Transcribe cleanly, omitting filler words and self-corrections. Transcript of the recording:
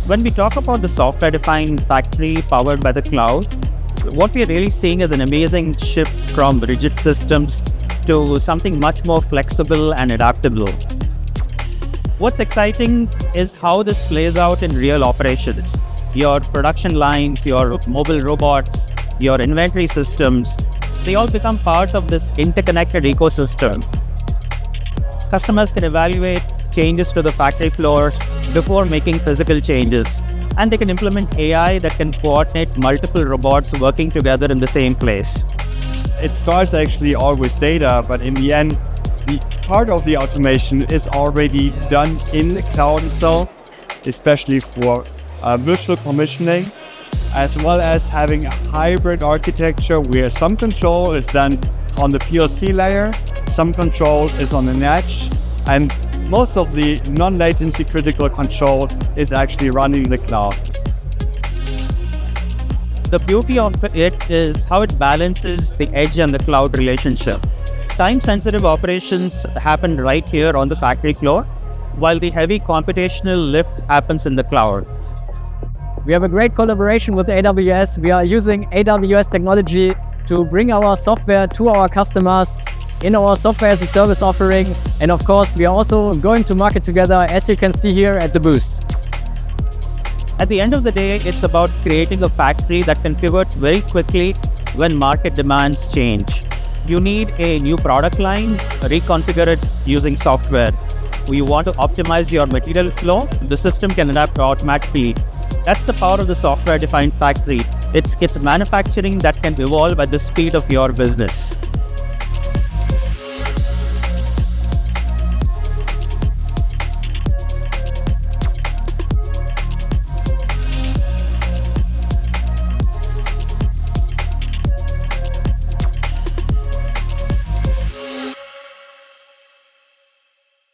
When we talk about the software-defined factory powered by the cloud, what we're really seeing is an amazing shift from rigid systems to something much more flexible and adaptable. What's exciting is how this plays out in real operations. Your production lines, your mobile robots, your inventory systems, they all become part of this interconnected ecosystem. Customers can evaluate changes to the factory floors before making physical changes, and they can implement AI that can coordinate multiple robots working together in the same place. It starts actually all with data, but in the end, the part of the automation is already done in the cloud itself, especially for virtual commissioning, as well as having a hybrid architecture where some control is done on the PLC layer, some control is on an edge, and most of the non-latency critical control is actually running in the cloud. The beauty of it is how it balances the edge and the cloud relationship. Time-sensitive operations happen right here on the factory floor, while the heavy computational lift happens in the cloud. We have a great collaboration with AWS. We are using AWS technology to bring our software to our customers in our software as a service offering. And of course, we are also going to market together, as you can see here at the booth. At the end of the day, it's about creating a factory that can pivot very quickly when market demands change. You need a new product line, reconfigure it using software. You want to optimize your material flow, the system can adapt automatically. That's the power of the software-defined factory. It's manufacturing that can evolve at the speed of your business.